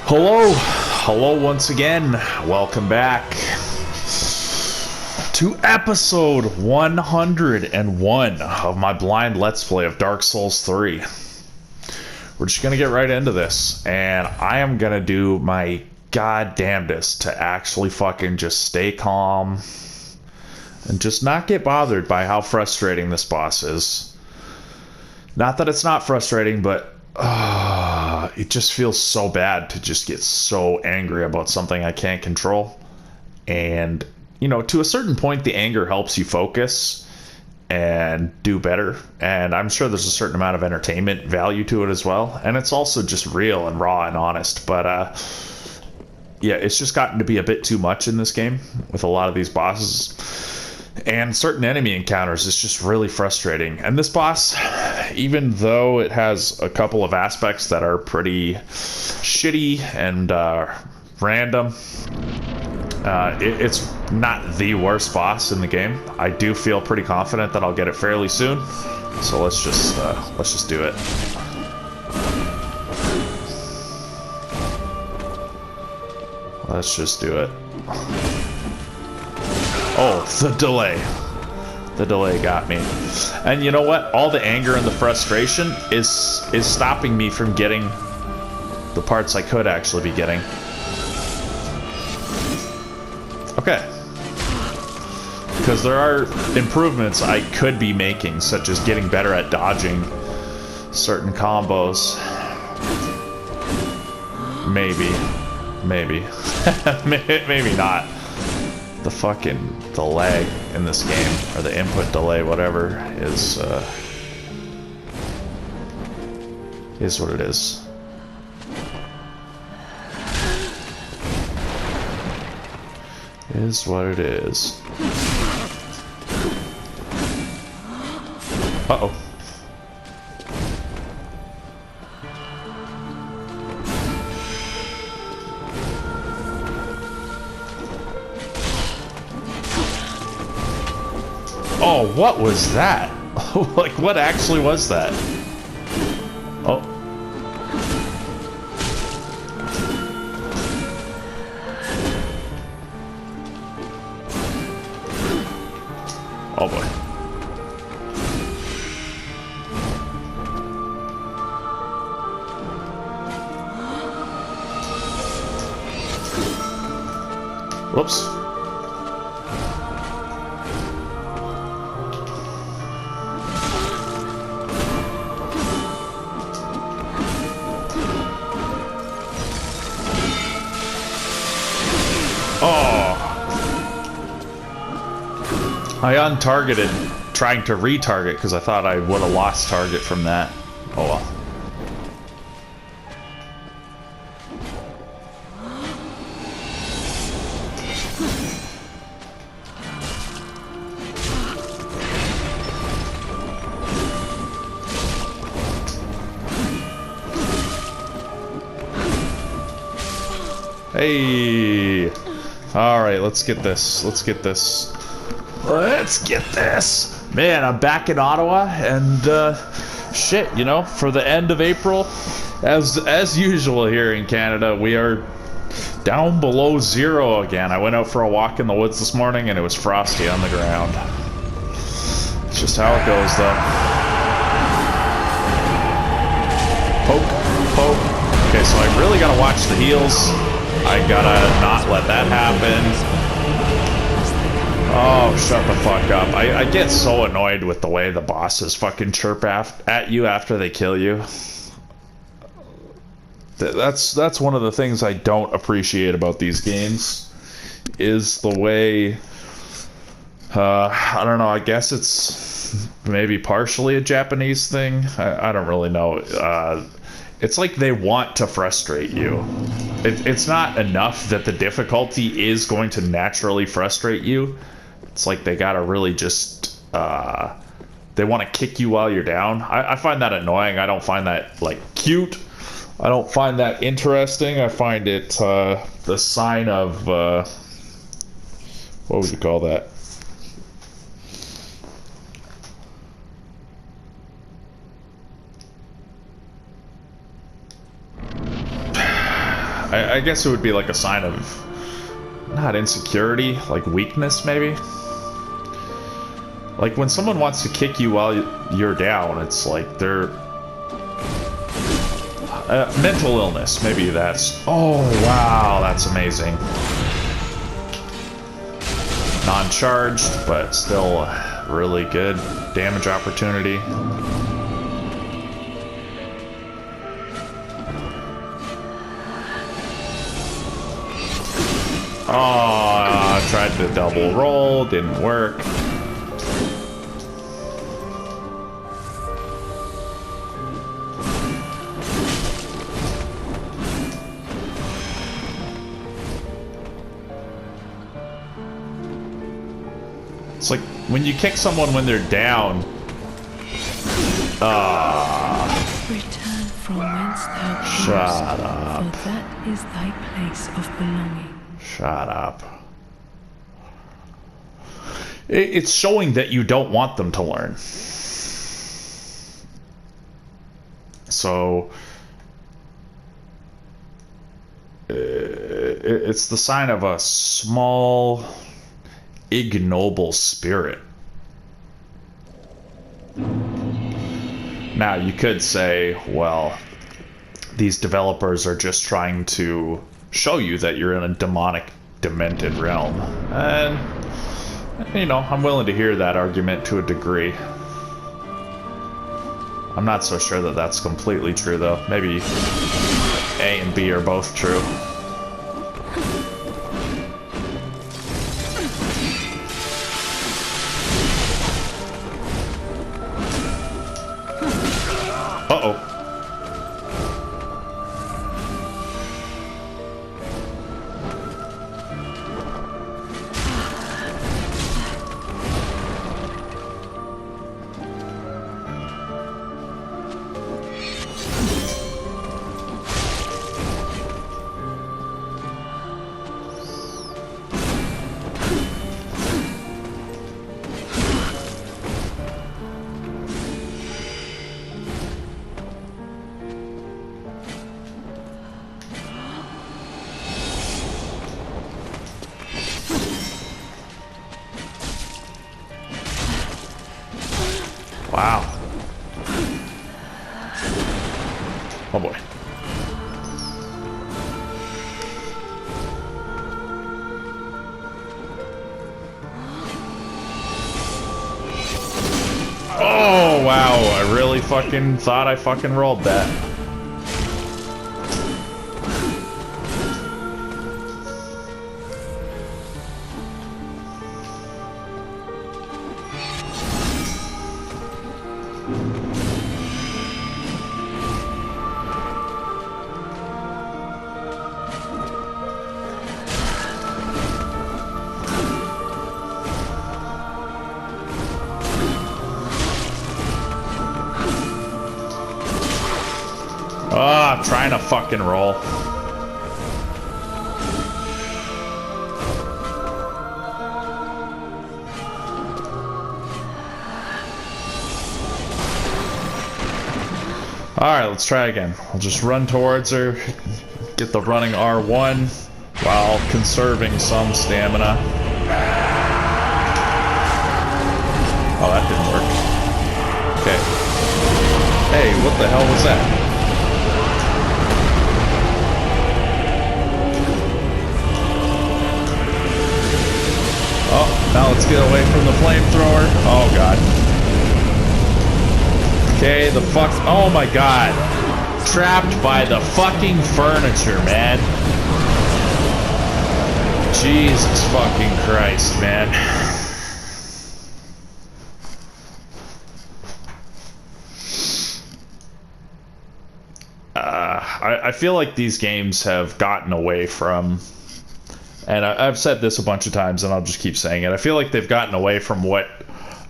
Hello once again. Welcome back to episode 101 of my blind Let's Play of Dark Souls 3. We're just gonna get right into this, and I am gonna do my goddamnedest to actually fucking just stay calm and just not get bothered by how frustrating this boss is. Not that it's not frustrating, but it just feels so bad to just get so angry about something I can't control. And, you know, to a certain point, the anger helps you focus and do better. And I'm sure there's a certain amount of entertainment value to it as well. And it's also just real and raw and honest. But, yeah, it's just gotten to be a bit too much in this game with a lot of these bosses. And certain enemy encounters is just really frustrating. And this boss, even though it has a couple of aspects that are pretty shitty and random, it's not the worst boss in the game. I do feel pretty confident that I'll get it fairly soon. So let's just do it. Let's just do it. Oh, the delay. The delay got me. And you know what? All the anger and the frustration is stopping me from getting the parts I could actually be getting. Okay. Because there are improvements I could be making, such as getting better at dodging certain combos. Maybe. Maybe. Maybe not. The lag in this game, or the input delay, whatever, is what it is. Is what it is. Uh-oh. Oh, what was that? Like, what actually was that? Oh. Oh boy. Whoops. Oh. I untargeted trying to retarget because I thought I would have lost target from that. Oh well. Hey. Alright, let's get this. Let's get this. Man, I'm back in Ottawa, and shit, you know, for the end of April, as usual here in Canada, we are down below zero again. I went out for a walk in the woods this morning, and it was frosty on the ground. It's just how it goes, though. Poke, poke. Okay, so I really gotta watch the heals. I gotta not let that happen. Oh, shut the fuck up. I get so annoyed with the way the bosses fucking chirp at you after they kill you. That's one of the things I don't appreciate about these games, is the way, I don't know, I guess it's maybe partially a Japanese thing. I don't really know. It's like they want to frustrate you. It's not enough that the difficulty is going to naturally frustrate you. It's like they gotta really just, they want to kick you while you're down. I find that annoying. I don't find that, like, cute. I don't find that interesting. I find it, the sign of, what would you call that? I guess it would be like a sign of, not insecurity, like weakness maybe. Like when someone wants to kick you while you're down, it's like they're... mental illness, maybe that's... Oh, wow, that's amazing. Non-charged, but still really good damage opportunity. Oh, tried to double roll, didn't work. It's like when you kick someone when they're down. Return from whence thou camest, Shut up. for that is thy place of belonging. Shut up. It's showing that you don't want them to learn. So it's the sign of a small, ignoble spirit. Now, you could say, well, these developers are just trying to show you that you're in a demonic, demented realm. And, you know, I'm willing to hear that argument to a degree. I'm not so sure that that's completely true, though. Maybe A and B are both true. Uh-oh. Wow. Oh boy. Oh wow, I really fucking thought I fucking rolled that. Ah, I'm trying to fucking roll. Alright, let's try again. I'll just run towards her, get the running R1 while conserving some stamina. Oh, that didn't work. Okay. Hey, what the hell was that? Oh, now let's get away from the flamethrower. Oh, God. Okay, the fuck... Oh, my God. Trapped by the fucking furniture, man. Jesus fucking Christ, man. I feel like these games have gotten away from... And I've said this a bunch of times, and I'll just keep saying it. I feel like they've gotten away from what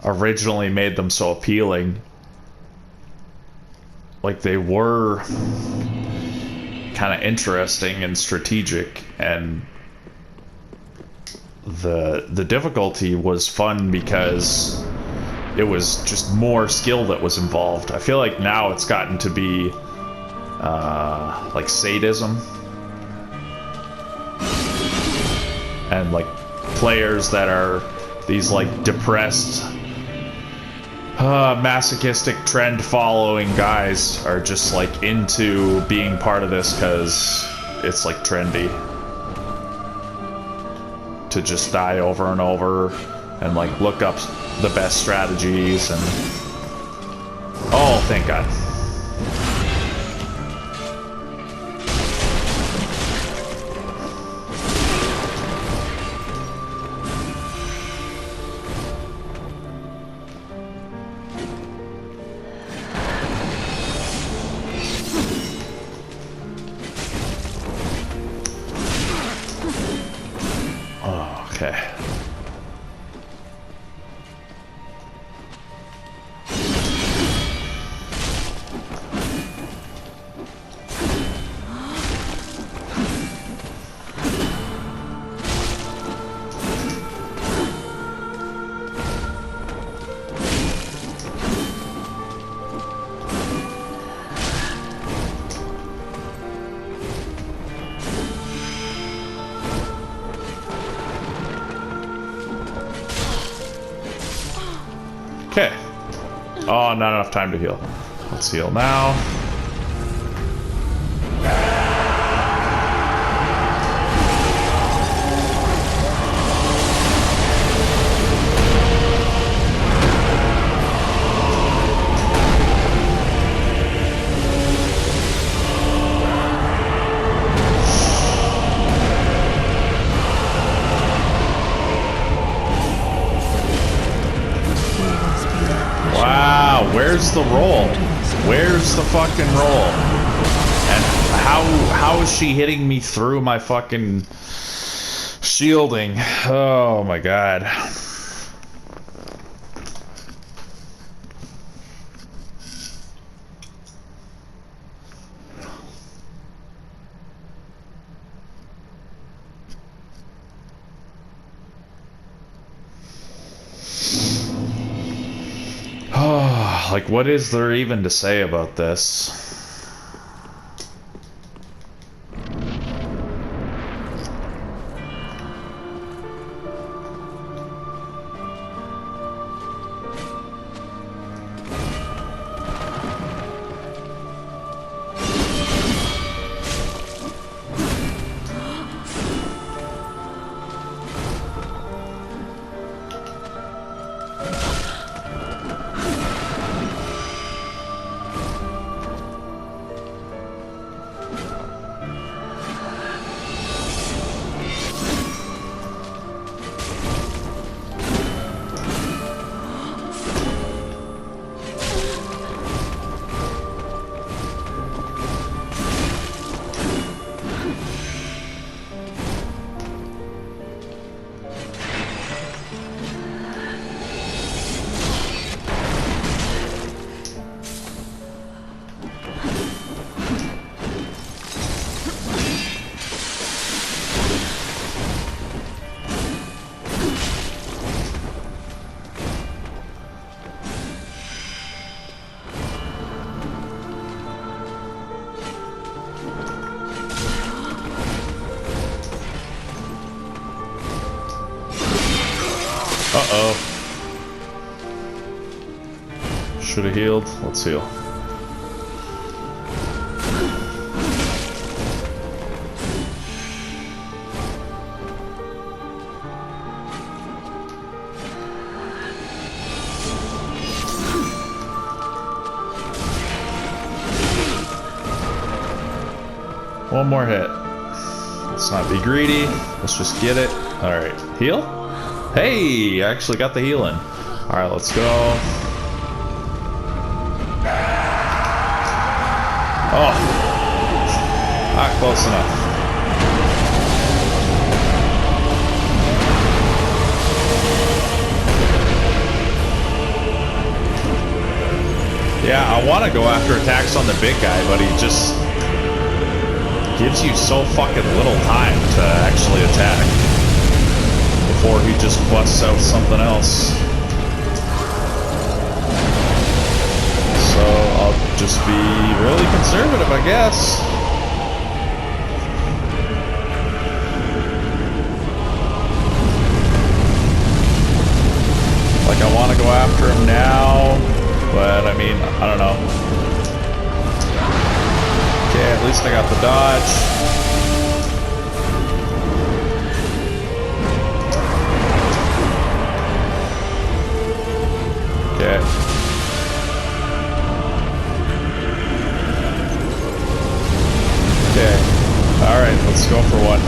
originally made them so appealing. Like, they were kind of interesting and strategic, and the difficulty was fun because it was just more skill that was involved. I feel like now it's gotten to be like sadism. And like players that are these like depressed, masochistic trend following guys are just like into being part of this because it's like trendy to just die over and over and like look up the best strategies and oh, thank God. Okay. Okay. Oh, not enough time to heal. Let's heal now. Wow, where's the roll? Where's the fucking roll? And how is she hitting me through my fucking shielding? Oh my God. Like, what is there even to say about this? Uh-oh. Should have healed. Let's heal. One more hit. Let's not be greedy. Let's just get it. Alright. Heal? Hey! I actually got the healing. Alright, let's go. Oh! Not close enough. Yeah, I want to go after attacks on the big guy, but he just gives you so fucking little time to actually attack before he just busts out something else. So I'll just be really conservative, I guess. after him now, but I mean, I don't know. Okay, at least I got the dodge. Okay. Okay. Alright, let's go for one.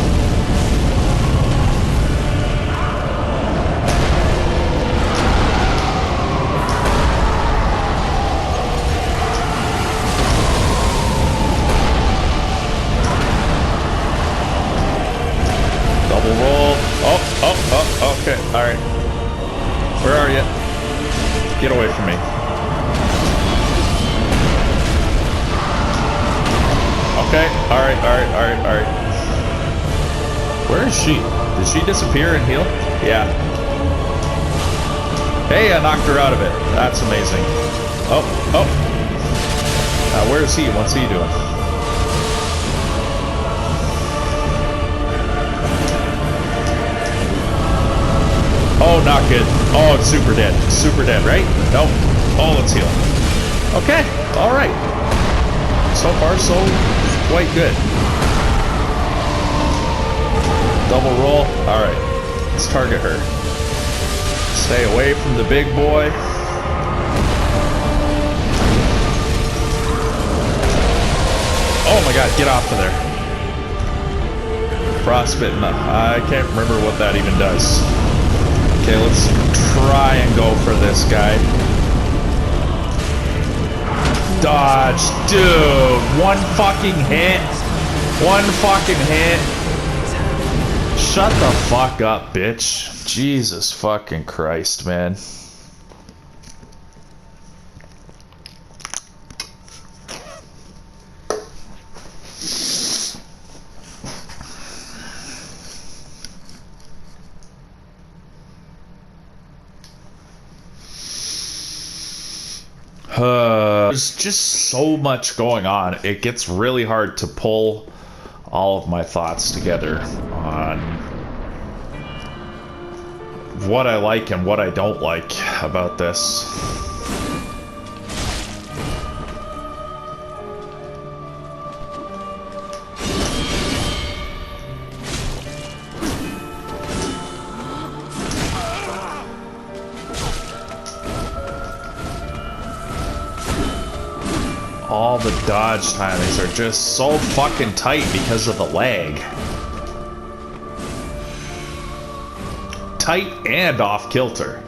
Double roll. Oh, okay. Alright. Where are you? Get away from me. Okay. Alright. Where is she? Did she disappear and heal? Yeah. Hey, I knocked her out of it. That's amazing. Oh. Where is he? What's he doing? Oh, not good. Oh, it's super dead. Super dead, right? Nope. Oh, let's heal. Okay. Alright. So far, so quite good. Double roll. Alright. Let's target her. Stay away from the big boy. Oh my god, get off of there. Frostbitten. I can't remember what that even does. Okay, let's try and go for this guy. Dodge. Dude, one fucking hit. One fucking hit. Shut the fuck up, bitch. Jesus fucking Christ, man. There's just so much going on. It gets really hard to pull all of my thoughts together on what I like and what I don't like about this. All the dodge timings are just so fucking tight because of the lag. Tight and off kilter.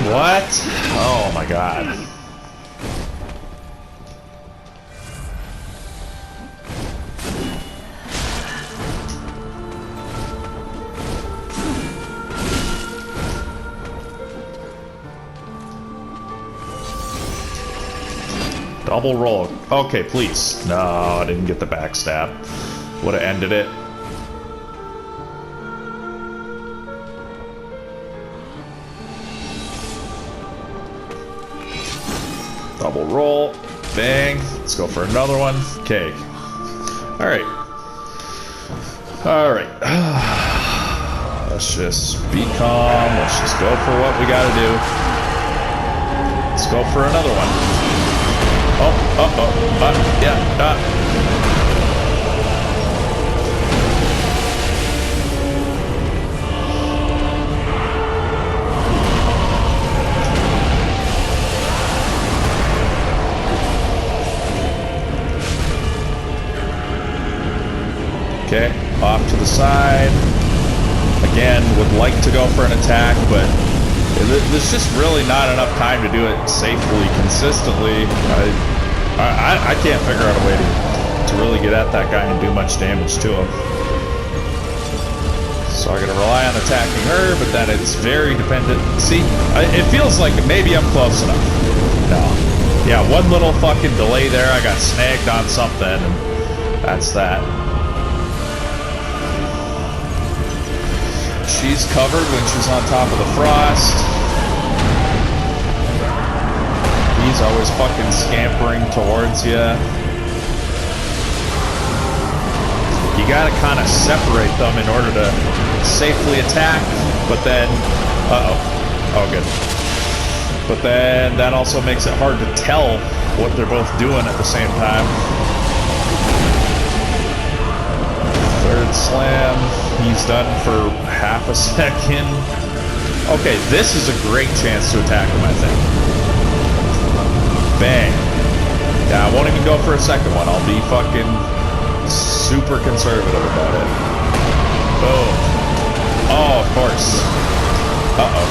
What? Oh my god. Double roll. Okay, please. No, I didn't get the backstab. Would have ended it. Double roll. Bang. Let's go for another one. Okay. Alright. Alright. Let's just be calm. Let's just go for what we gotta do. Let's go for another one. Yeah. Okay, off to the side. Again, would like to go for an attack, but there's just really not enough time to do it safely, consistently. I can't figure out a way to really get at that guy and do much damage to him. So I'm gonna rely on attacking her, but then it's very dependent. See, it feels like maybe I'm close enough. No. Yeah, one little fucking delay there. I got snagged on something, and that's that. She's covered when she's on top of the frost. He's always fucking scampering towards you. You gotta kind of separate them in order to safely attack, but then... Uh-oh. Oh, good. But then that also makes it hard to tell what they're both doing at the same time. Third slam. He's done for half a second. Okay, this is a great chance to attack him, I think. Bang. Yeah, I won't even go for a second one. I'll be fucking super conservative about it. Boom. Oh, of course. Uh-oh.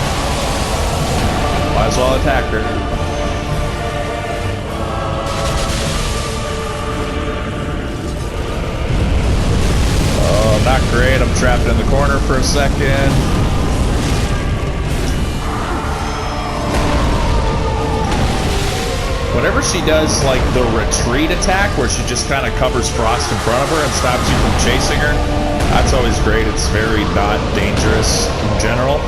Might as well attack her. Oh, not great. I'm trapped in the corner for a second. Whenever she does, like, the retreat attack, where she just kind of covers Frost in front of her and stops you from chasing her, that's always great. It's very not dangerous in general.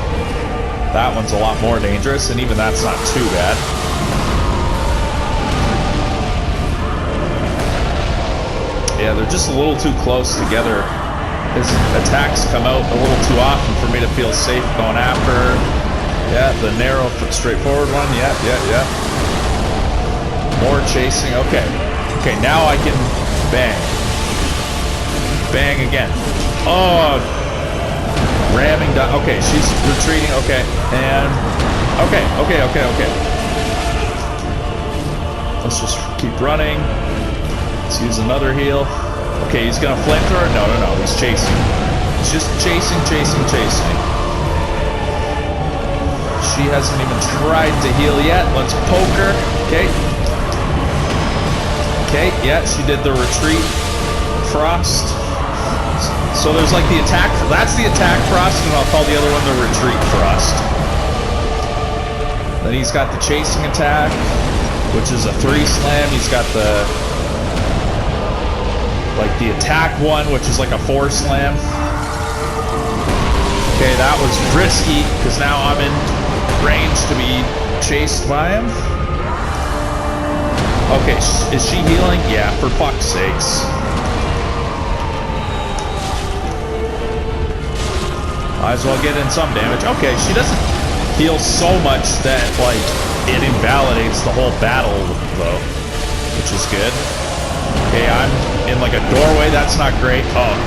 That one's a lot more dangerous, and even that's not too bad. Yeah, they're just a little too close together. His attacks come out a little too often for me to feel safe going after her. Yeah, the narrow, straightforward one. Yeah. More chasing. Okay. Okay, now I can bang. Bang again. Oh, ramming down. Okay, she's retreating. Okay, and okay. Let's just keep running. Let's use another heal. Okay, he's gonna flamethrower. No. He's chasing. He's just chasing. She hasn't even tried to heal yet. Let's poke her. Okay. Okay, yeah, she did the retreat Frost. So there's like the attack, that's the attack Frost, and I'll call the other one the retreat Frost. Then he's got the chasing attack, which is a 3 slam. He's got the, like the attack one, which is like a 4 slam. Okay, that was risky, because now I'm in range to be chased by him. Okay, is she healing? Yeah, for fuck's sakes. Might as well get in some damage. Okay, she doesn't heal so much that, like, it invalidates the whole battle, though, which is good. Okay, I'm in, like, a doorway. That's not great. Oh,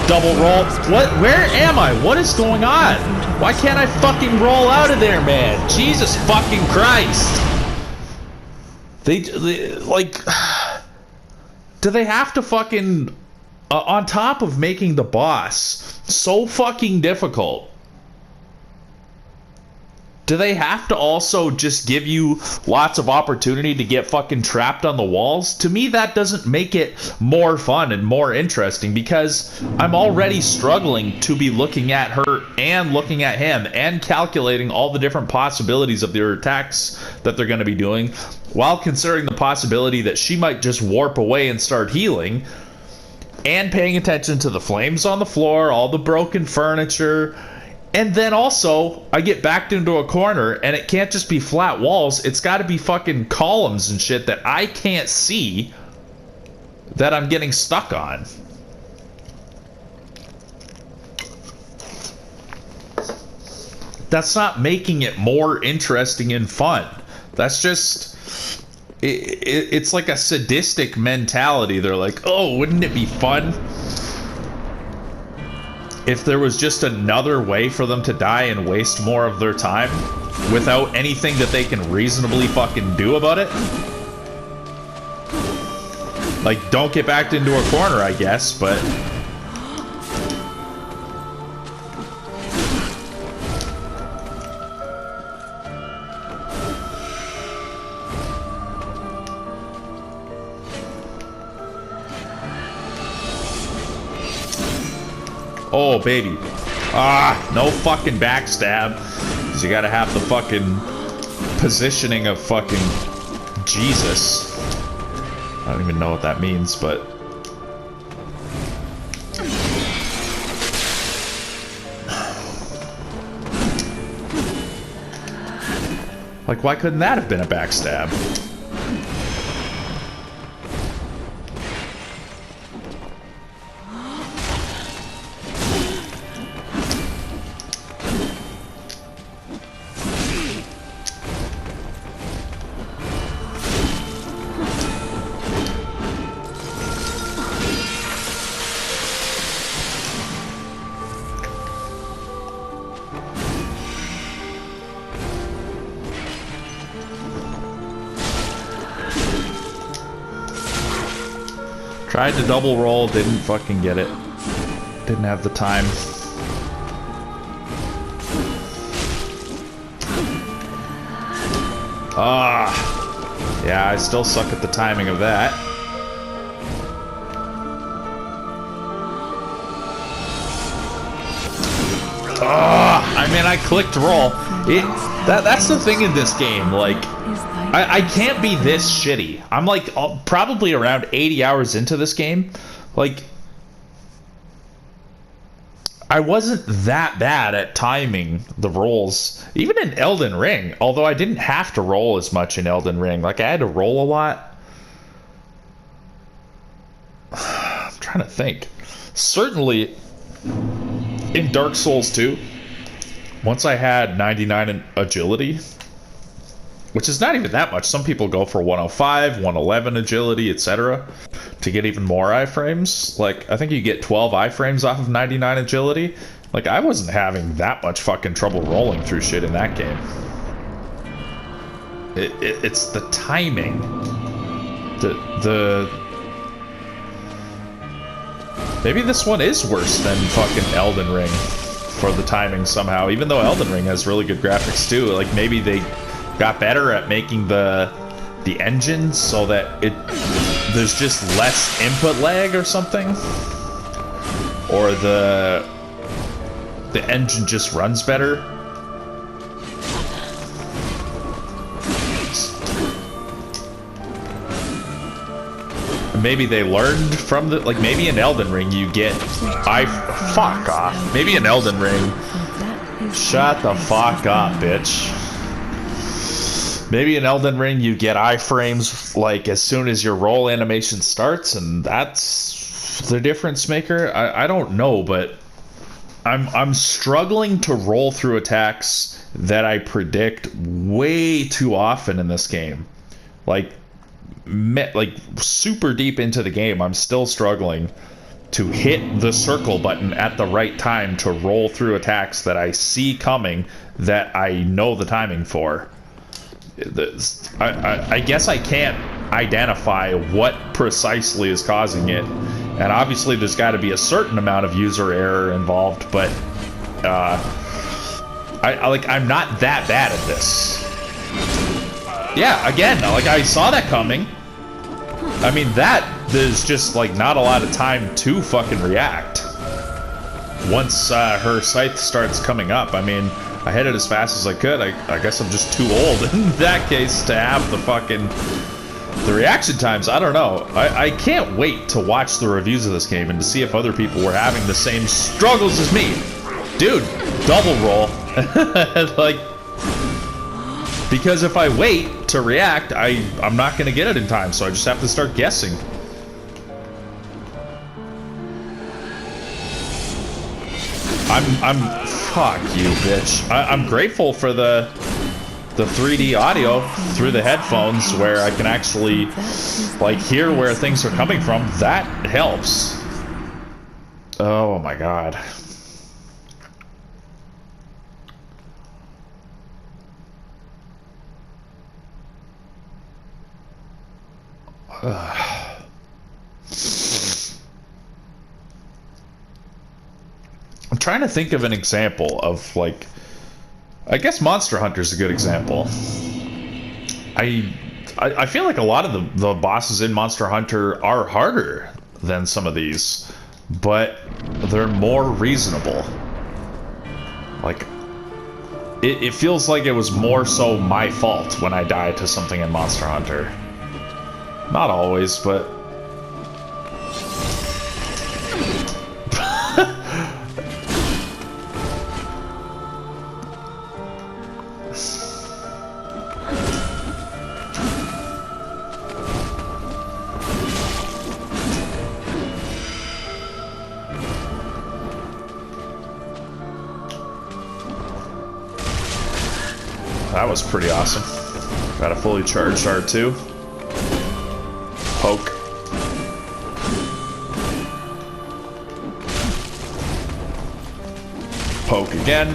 double roll. What? Where am I? What is going on? Why can't I fucking roll out of there, man? Jesus fucking Christ. They like, do they have to fucking, on top of making the boss so fucking difficult, do they have to also just give you lots of opportunity to get fucking trapped on the walls? To me, that doesn't make it more fun and more interesting, because I'm already struggling to be looking at her and looking at him and calculating all the different possibilities of their attacks that they're going to be doing, while considering the possibility that she might just warp away and start healing, and paying attention to the flames on the floor, all the broken furniture. And then also, I get backed into a corner, and it can't just be flat walls. It's got to be fucking columns and shit that I can't see that I'm getting stuck on. That's not making it more interesting and fun. That's just... It's like a sadistic mentality. They're like, oh, wouldn't it be fun if there was just another way for them to die and waste more of their time without anything that they can reasonably fucking do about it? Like, don't get backed into a corner, I guess, but... Oh, baby. Ah, no fucking backstab. Because you gotta have the fucking positioning of fucking Jesus. I don't even know what that means, but... Like, why couldn't that have been a backstab? Tried to double roll, didn't fucking get it. Didn't have the time. Ah, yeah, I still suck at the timing of that. Ah, I mean, I clicked roll. That's the thing in this game, like... I can't be this shitty. I'm like probably around 80 hours into this game. Like, I wasn't that bad at timing the rolls. Even in Elden Ring, although I didn't have to roll as much in Elden Ring. Like, I had to roll a lot. I'm trying to think. Certainly in Dark Souls 2, once I had 99 in agility, which is not even that much. Some people go for 105, 111 agility, etc. to get even more iframes. Like, I think you get 12 iframes off of 99 agility. Like, I wasn't having that much fucking trouble rolling through shit in that game. It's the timing. Maybe this one is worse than fucking Elden Ring for the timing somehow. Even though Elden Ring has really good graphics too. Like, maybe they got better at making the engine so that there's just less input lag or something, or the engine just runs better. Maybe they learned from the, like, maybe in Elden Ring you get fuck off. Maybe in Elden Ring, shut the fuck up, bitch. Maybe in Elden Ring you get iframes like as soon as your roll animation starts, and that's the difference maker. I don't know, but I'm struggling to roll through attacks that I predict way too often in this game. Like super deep into the game, I'm still struggling to hit the circle button at the right time to roll through attacks that I see coming that I know the timing for. I guess I can't identify what precisely is causing it, and obviously there's got to be a certain amount of user error involved, but I'm not that bad at this. Yeah, again, like, I saw that coming. I mean, there's just like not a lot of time to fucking react once her scythe starts coming up. I mean, I hit it as fast as I could. I guess I'm just too old in that case to have the reaction times. I don't know. I can't wait to watch the reviews of this game and to see if other people were having the same struggles as me. Dude, double roll. Like, because if I wait to react, I'm not gonna get it in time, so I just have to start guessing. Fuck you, bitch. I'm grateful for the 3D audio through the headphones, where I can actually like hear where things are coming from. That helps. Oh my god. I'm trying to think of an example of, like, I guess Monster Hunter's a good example. I feel like a lot of the bosses in Monster Hunter are harder than some of these, but they're more reasonable. Like, it feels like it was more so my fault when I died to something in Monster Hunter. Not always, but... That was pretty awesome. Got a fully charged R2. Poke. Poke again.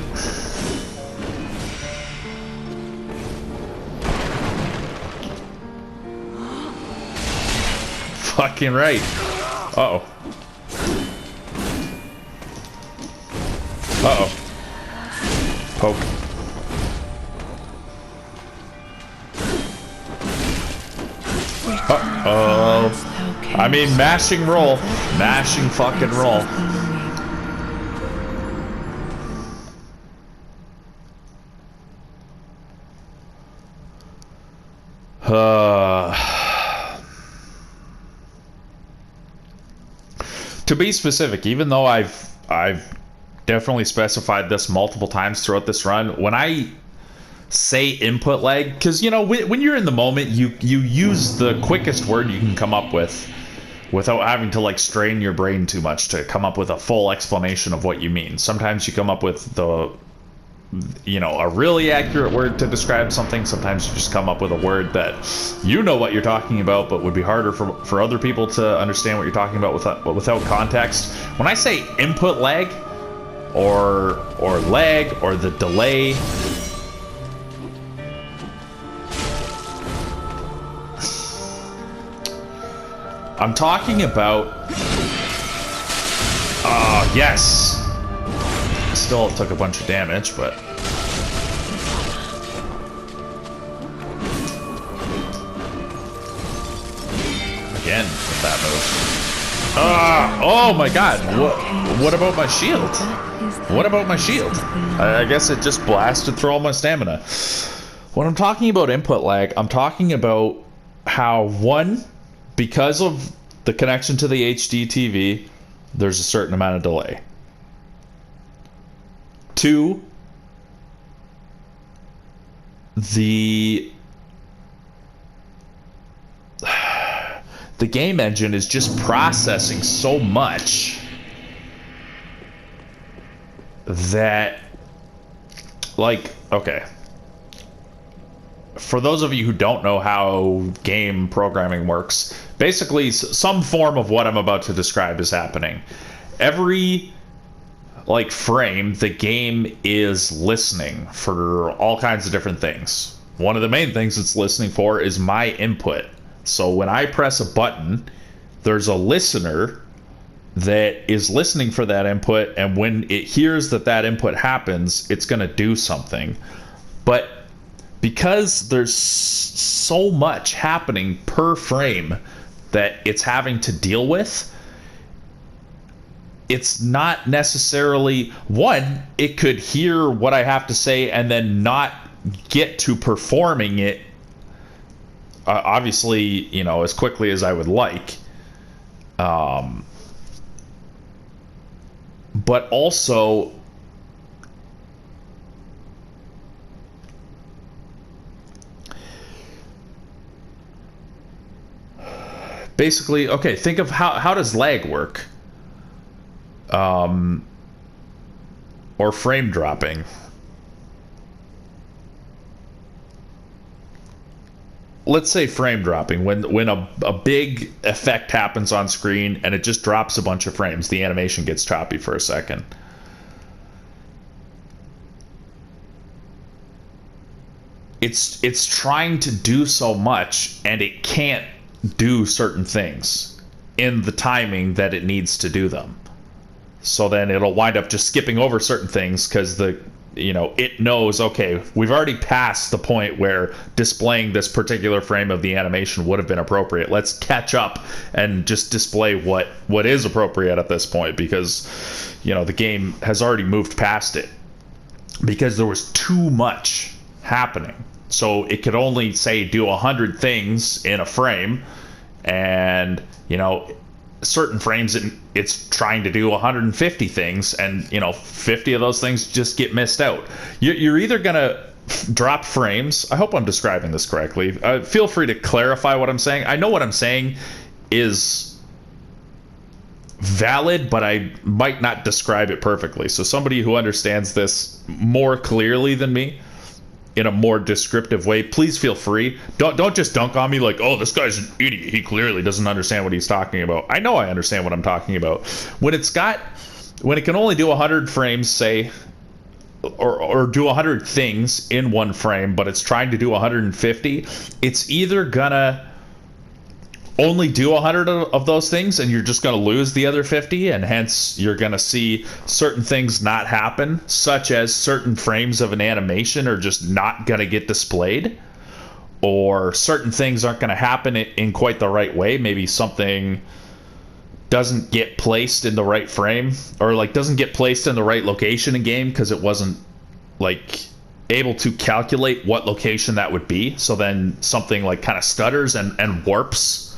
Fucking right. Uh-oh. Uh-oh. Poke. I mean, mashing roll. Mashing fucking roll. To be specific, even though I've definitely specified this multiple times throughout this run, when I say input lag, because, you know, when you're in the moment, you use the quickest word you can come up with without having to, like, strain your brain too much to come up with a full explanation of what you mean. Sometimes you come up with you know, a really accurate word to describe something. Sometimes you just come up with a word that you know what you're talking about, but would be harder for other people to understand what you're talking about without context. When I say input lag, or lag, or the delay, I'm talking about... yes! Still took a bunch of damage, but... Again, with that move. Oh my god! What about my shield? What about my shield? I guess it just blasted through all my stamina. When I'm talking about input lag, I'm talking about how, one, because of the connection to the HD TV, there's a certain amount of delay. Two, the game engine is just processing so much that, like, okay. For those of you who don't know how game programming works, basically some form of what I'm about to describe is happening. Every, like, frame, the game is listening for all kinds of different things. One of the main things it's listening for is my input. So when I press a button, there's a listener that is listening for that input, and when it hears that input happens, it's going to do something. But because there's so much happening per frame that it's having to deal with, it's not necessarily... One, it could hear what I have to say and then not get to performing it, obviously, you know, as quickly as I would like. But also... Basically, okay, think of how does lag work? Or frame dropping. Let's say frame dropping, when a big effect happens on screen and it just drops a bunch of frames, the animation gets choppy for a second. It's trying to do so much, and it can't do certain things in the timing that it needs to do them. So then it'll wind up just skipping over certain things because it knows, okay, we've already passed the point where displaying this particular frame of the animation would have been appropriate. Let's catch up and just display what is appropriate at this point, because the game has already moved past it. because there was too much happening. So it could only say do 100 things in a frame, and certain frames it's trying to do 150 things, and 50 of those things just get missed out. You're either gonna drop frames. I hope I'm describing this correctly. Feel free to clarify what I'm saying. I know what I'm saying is valid, but I might not describe it perfectly. So somebody who understands this more clearly than me, in a more descriptive way, please feel free. Don't just dunk on me like, oh, this guy's an idiot. He clearly doesn't understand what he's talking about. I know I understand what I'm talking about. When it can only do 100 frames, say, or do 100 things in one frame, but it's trying to do 150, it's either gonna only do 100 of those things, and you're just going to lose the other 50, and hence you're going to see certain things not happen, such as certain frames of an animation are just not going to get displayed, or certain things aren't going to happen in quite the right way. Maybe something doesn't get placed in the right frame, or like doesn't get placed in the right location in game because it wasn't like able to calculate what location that would be. So then something like kind of stutters and warps.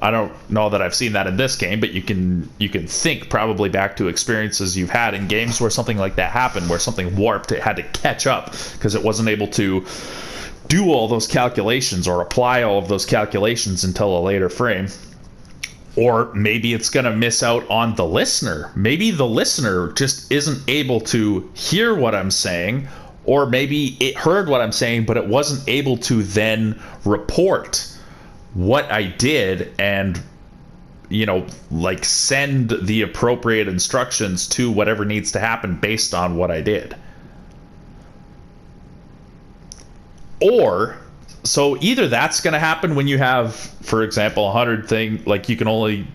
I don't know that I've seen that in this game, but you can think probably back to experiences you've had in games where something like that happened, where something warped. It had to catch up because it wasn't able to do all those calculations or apply all of those calculations until a later frame. Or maybe it's going to miss out on the listener. Maybe the listener just isn't able to hear what I'm saying, or maybe it heard what I'm saying, but it wasn't able to then report what I did and like send the appropriate instructions to whatever needs to happen based on what I did. Or so either that's going to happen when you have, for example, 100 thing, like you can only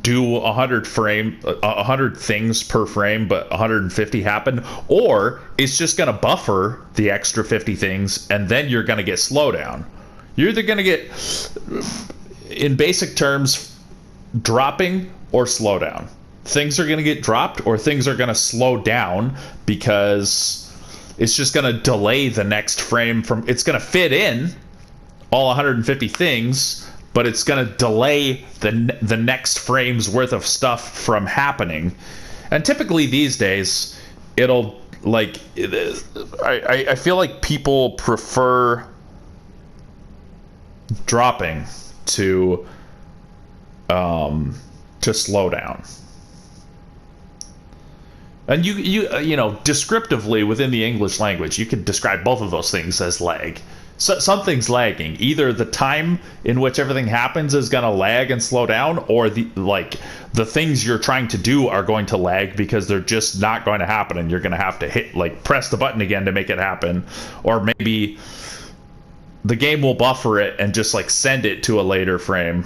do 100 things per frame, but 150 happen, or it's just going to buffer the extra 50 things, and then you're going to get slowdown. You're either going to get, in basic terms, dropping or slowdown. Things are going to get dropped or things are going to slow down because it's just going to delay the next frame from... It's going to fit in all 150 things, but it's going to delay the next frame's worth of stuff from happening. And typically these days, it'll, like... I feel like people prefer dropping to slow down. And you descriptively within the English language, you can describe both of those things as lag. So something's lagging. Either the time in which everything happens is going to lag and slow down, or the things you're trying to do are going to lag because they're just not going to happen, and you're going to have to press the button again to make it happen. Or maybe the game will buffer it and just send it to a later frame,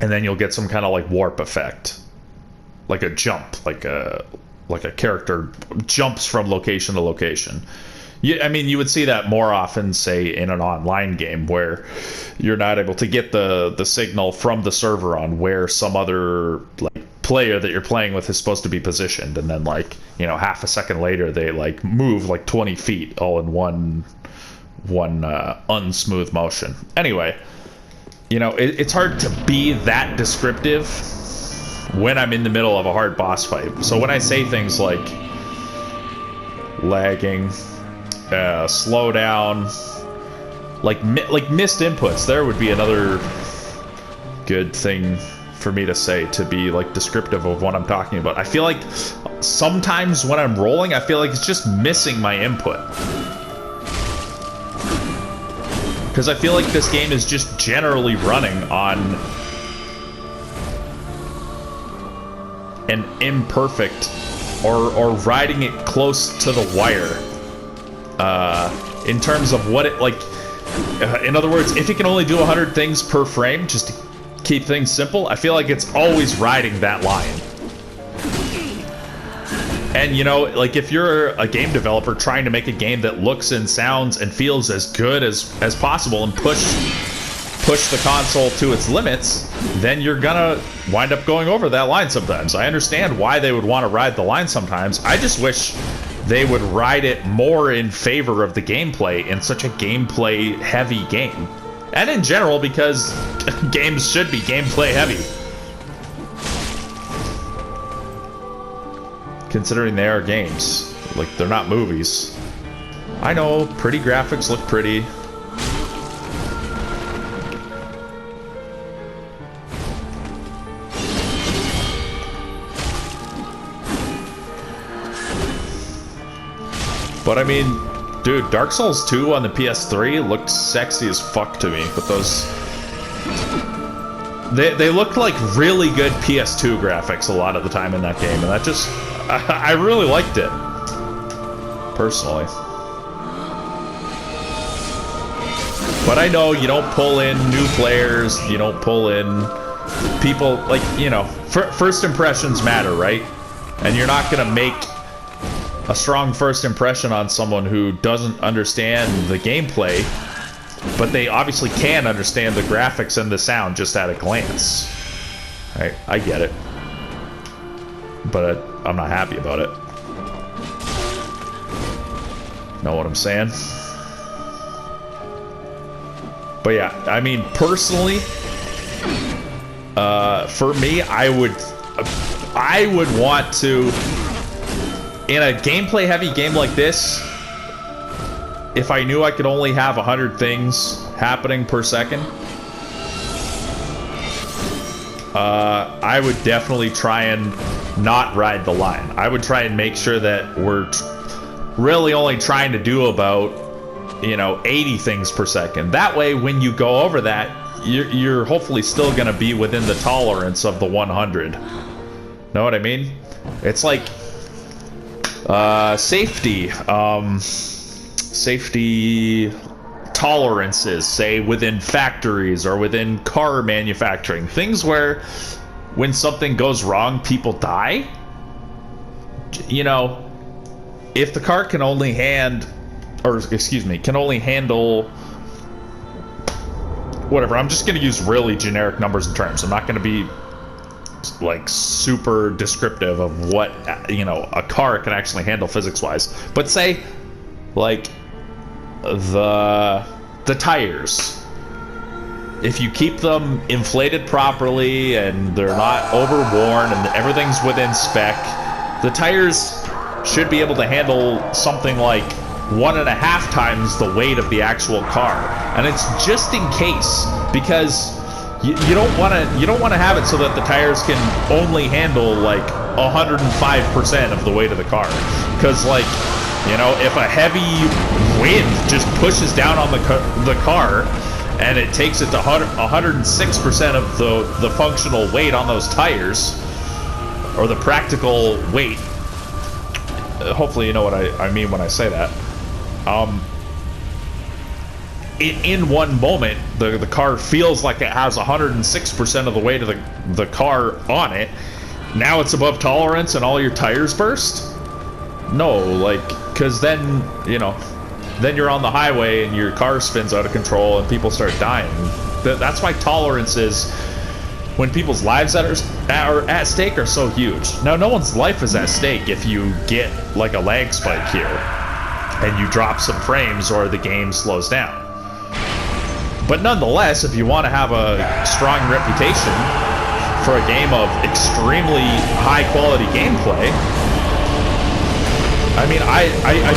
and then you'll get some kind of warp effect, like a jump, like a character jumps from location to location. You would see that more often, say, in an online game where you're not able to get the signal from the server on where some other player that you're playing with is supposed to be positioned, and then half a second later they move 20 feet all in one unsmooth motion. Anyway, it's hard to be that descriptive when I'm in the middle of a hard boss fight. So when I say things like lagging, slow down, like missed inputs, there would be another good thing for me to say to be descriptive of what I'm talking about. I feel like sometimes when I'm rolling, I feel like it's just missing my input. Because I feel like this game is just generally running on an imperfect or riding it close to the wire in terms of what it in other words, if it can only do 100 things per frame just to keep things simple, I feel like it's always riding that line. And if you're a game developer trying to make a game that looks and sounds and feels as good as possible and push the console to its limits, then you're gonna wind up going over that line sometimes. I understand why they would want to ride the line sometimes. I just wish they would ride it more in favor of the gameplay in such a gameplay heavy game. And in general, because games should be gameplay heavy. Considering they are games. Like, they're not movies. I know, pretty graphics look pretty. But I mean, dude, Dark Souls 2 on the PS3 looked sexy as fuck to me with those. They looked like really good PS2 graphics a lot of the time in that game, and that just I really liked it personally. But I know you don't pull in new players, you don't pull in people, like, you know, first impressions matter, right? And you're not gonna make a strong first impression on someone who doesn't understand the gameplay, but they obviously can understand the graphics and the sound just at a glance. Right? I get it. But I'm not happy about it. Know what I'm saying? But yeah, I mean, personally, for me, I would want to, in a gameplay heavy game like this, if I knew I could only have 100 things happening per second, I would definitely try and not ride the line. I would try and make sure that we're really only trying to do about, you know, 80 things per second. That way, when you go over that, you're hopefully still going to be within the tolerance of the 100. Know what I mean? It's like safety tolerances, say within factories or within car manufacturing, things where when something goes wrong, people die. You know, if the car can only can only handle whatever. I'm just going to use really generic numbers and terms. I'm not going to be like super descriptive of what, you know, a car can actually handle physics wise, but say like the tires, if you keep them inflated properly and they're not overworn and everything's within spec, the tires should be able to handle something like 1.5 times the weight of the actual car. And it's just in case, because you don't want to have it so that the tires can only handle like 105% of the weight of the car. Because, like, you know, if a heavy wind just pushes down on the car and it takes it to 106% of the functional weight on those tires, or the practical weight, hopefully you know what I mean when I say that. In one moment, the car feels like it has 106% of the weight of the car on it. Now it's above tolerance and all your tires burst? No, like, because then, you know, then you're on the highway and your car spins out of control and people start dying. That's why tolerance is, when people's lives are at stake, are so huge. Now, no one's life is at stake if you get like a lag spike here and you drop some frames or the game slows down. But nonetheless, if you want to have a strong reputation for a game of extremely high quality gameplay, I mean, I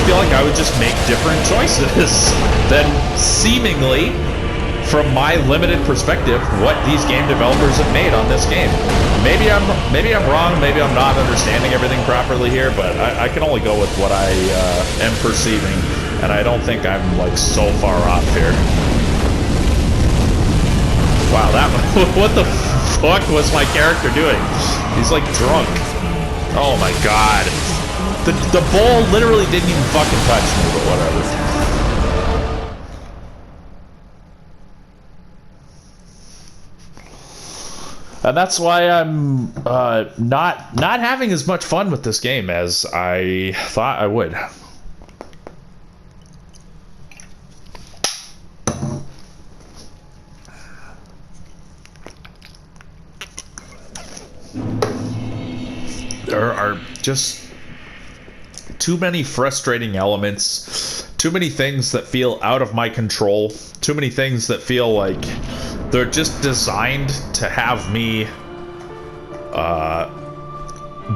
feel like I would just make different choices than seemingly, from my limited perspective, what these game developers have made on this game. Maybe I'm wrong, maybe I'm not understanding everything properly here, but I can only go with what I am perceiving, and I don't think I'm like so far off here. Wow, what the fuck was my character doing? He's like drunk. Oh my god. The bowl literally didn't even fucking touch me, but whatever. And that's why I'm not having as much fun with this game as I thought I would. There are just too many frustrating elements, too many things that feel out of my control, too many things that feel like they're just designed to have me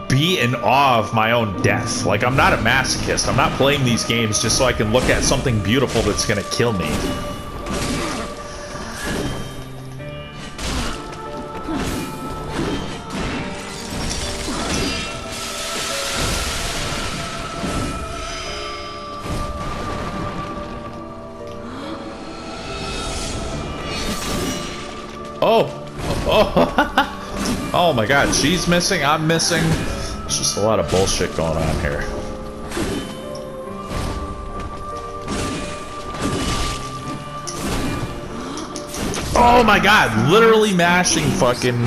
be in awe of my own death. Like, I'm not a masochist. I'm not playing these games just so I can look at something beautiful that's gonna kill me. Oh my god, she's missing, I'm missing. It's just a lot of bullshit going on here. Oh my god, literally mashing fucking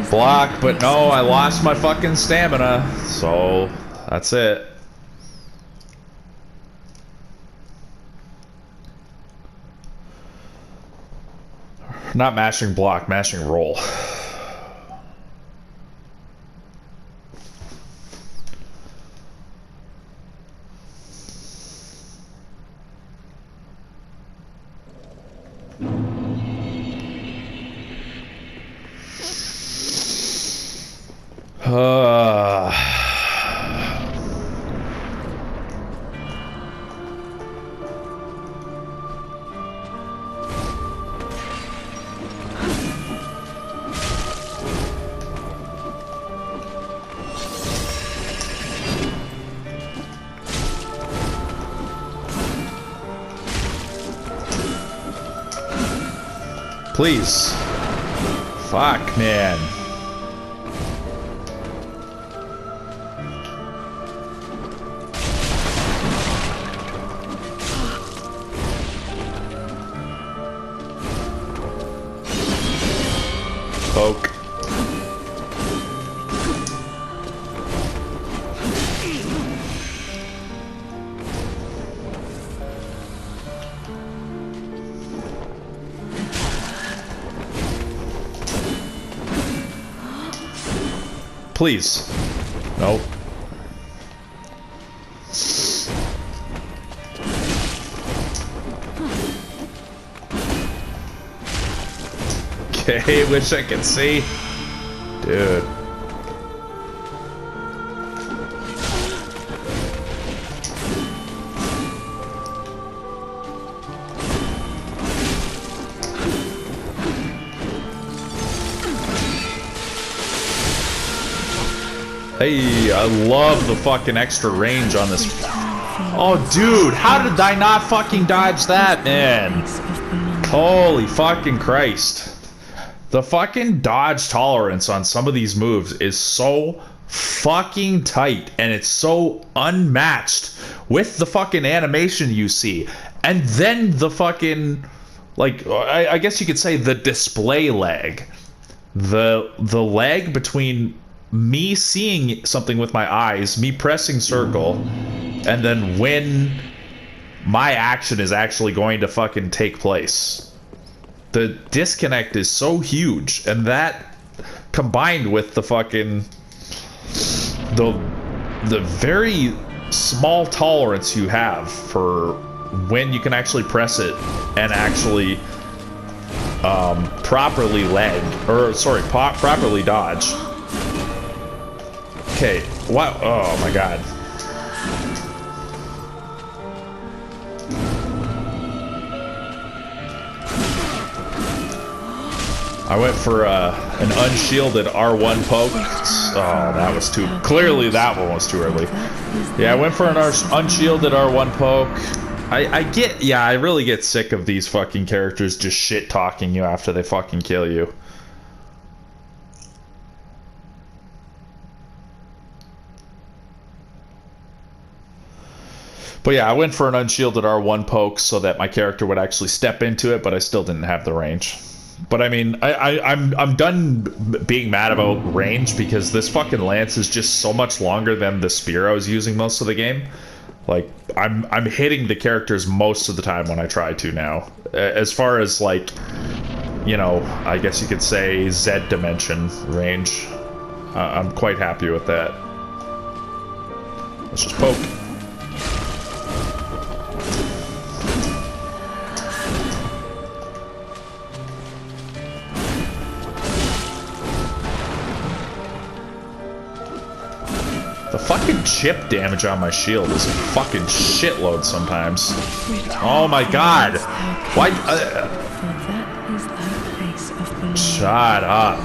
block, but no, I lost my fucking stamina, so that's it. Not mashing block, mashing roll. Please. Fuck, man. Poke. Please. Nope. Okay, wish I could see. Dude. Hey, I love the fucking extra range on this. Oh, dude, how did I not fucking dodge that, man? Holy fucking Christ. The fucking dodge tolerance on some of these moves is so fucking tight, and it's so unmatched with the fucking animation you see. And then the fucking, like, I guess you could say the display lag. The lag between me seeing something with my eyes, me pressing circle, and then when my action is actually going to fucking take place. The disconnect is so huge, and that combined with the fucking the very small tolerance you have for when you can actually press it and actually properly properly dodge. Okay, what? Oh my god. I went for an unshielded R1 poke. Oh, that was too... Clearly that one was too early. Yeah, I went for an unshielded R1 poke. I really get sick of these fucking characters just shit-talking you after they fucking kill you. But yeah, I went for an unshielded R1 poke so that my character would actually step into it, but I still didn't have the range. But I mean, I'm done being mad about range because this fucking lance is just so much longer than the spear I was using most of the game. Like, I'm hitting the characters most of the time when I try to now. As far as, like, you know, I guess you could say Z dimension range, I'm quite happy with that. Let's just poke. The fucking chip damage on my shield is a fucking shitload sometimes. Oh my god! Why? Shut up.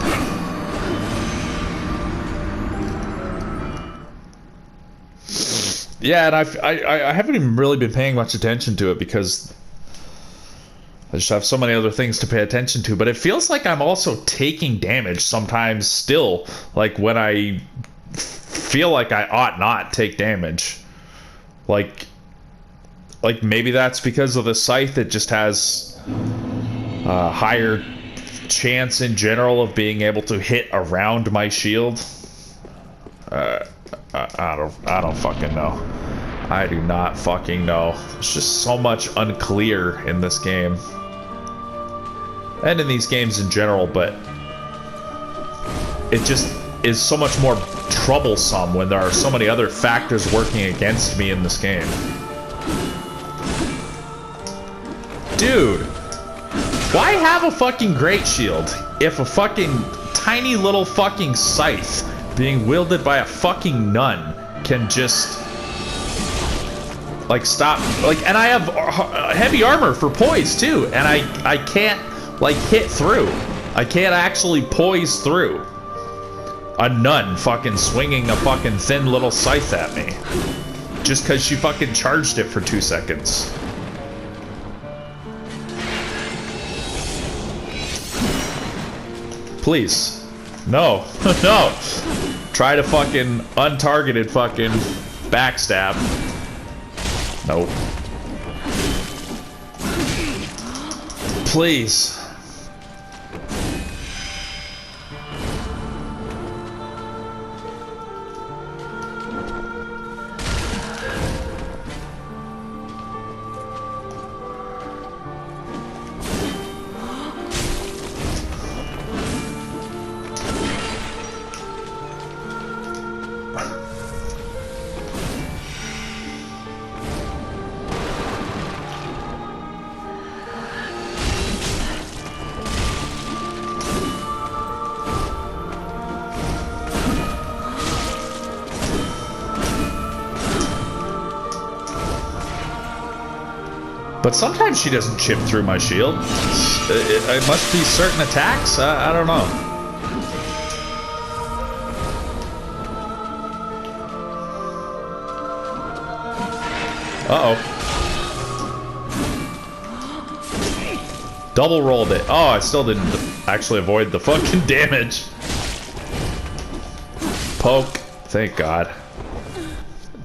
Yeah, and I haven't even really been paying much attention to it because I just have so many other things to pay attention to. But it feels like I'm also taking damage sometimes still, like when I feel like I ought not take damage. Like maybe that's because of the scythe that just has a higher chance in general of being able to hit around my shield. I don't fucking know. I do not fucking know. There's just so much unclear in this game. And in these games in general, but it just is so much more troublesome when there are so many other factors working against me in this game. Dude, why have a fucking great shield if a fucking tiny little fucking scythe being wielded by a fucking nun can just like stop, like, and I have heavy armor for poise too, and I can't like hit through. I can't actually poise through a nun fucking swinging a fucking thin little scythe at me just because she fucking charged it for 2 seconds. Please. No. No. Try to fucking untargeted fucking backstab. Nope. Please. But sometimes she doesn't chip through my shield. It must be certain attacks? I don't know. Uh-oh. Double rolled it. Oh, I still didn't actually avoid the fucking damage. Poke. Thank God.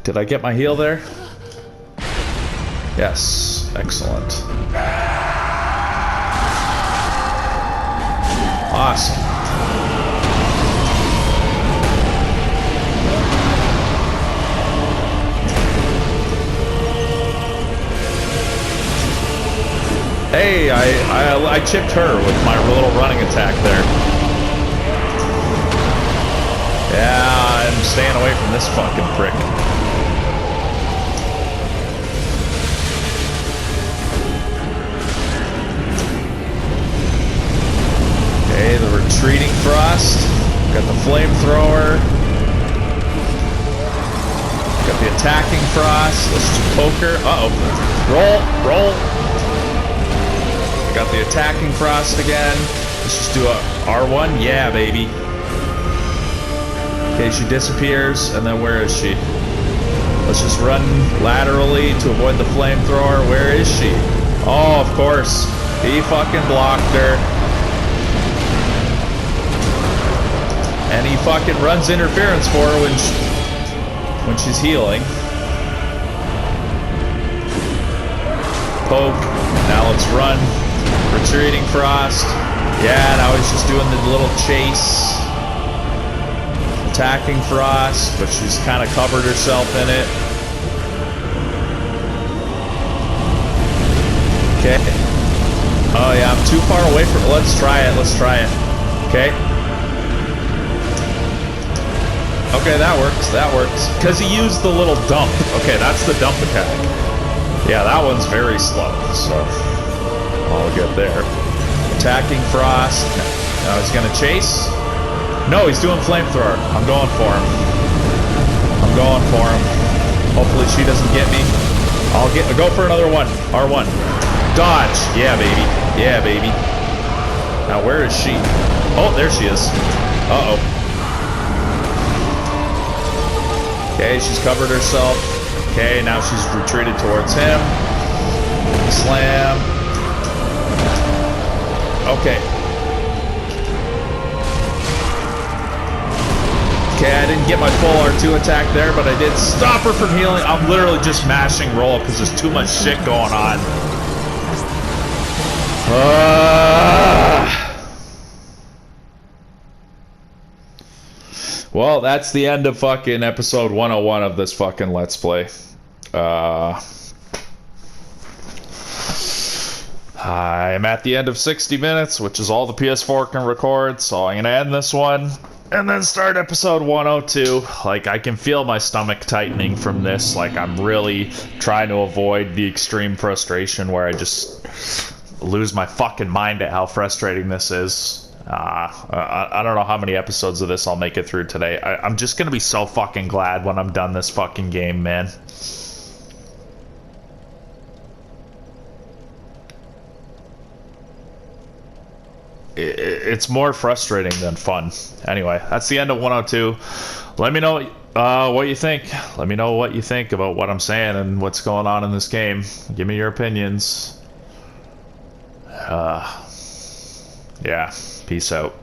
Did I get my heal there? Yes. Excellent. Awesome. Hey, I chipped her with my little running attack there. Yeah, I'm staying away from this fucking prick. Okay, the retreating frost. Got the flamethrower. Got the attacking frost. Let's just poke her. Uh-oh. Roll. Got the attacking frost again. Let's just do a R1. Yeah, baby. Okay, she disappears. And then where is she? Let's just run laterally to avoid the flamethrower. Where is she? Oh, of course. He fucking blocked her. And he fucking runs interference for her when she's healing. Poke. Now let's run. Retreating frost. Yeah, now he's just doing the little chase. Attacking frost, but she's kind of covered herself in it. Okay. Oh yeah, I'm too far away from it. Let's try it. Okay. Okay, that works. That works. Because he used the little dump. Okay, that's the dump attack. Yeah, that one's very slow. So, all good there. Attacking Frost. Now he's going to chase. No, he's doing flamethrower. I'm going for him. I'm going for him. Hopefully she doesn't get me. I'll go for another one. R1. Dodge. Yeah, baby. Yeah, baby. Now, where is she? Oh, there she is. Uh-oh. Okay, she's covered herself. Okay, now she's retreated towards him. Slam. Okay. Okay, I didn't get my full R2 attack there, but I did stop her from healing. I'm literally just mashing roll because there's too much shit going on. Well, that's the end of fucking episode 101 of this fucking Let's Play. I'm at the end of 60 minutes, which is all the PS4 can record, so I'm gonna end this one and then start episode 102. Like, I can feel my stomach tightening from this. Like, I'm really trying to avoid the extreme frustration where I just lose my fucking mind at how frustrating this is. I don't know how many episodes of this I'll make it through today. I'm just gonna be so fucking glad when I'm done this fucking game, man. It's more frustrating than fun. Anyway, that's the end of 102. Let me know what you think. Let me know what you think about what I'm saying and what's going on in this game. Give me your opinions. Yeah, peace out.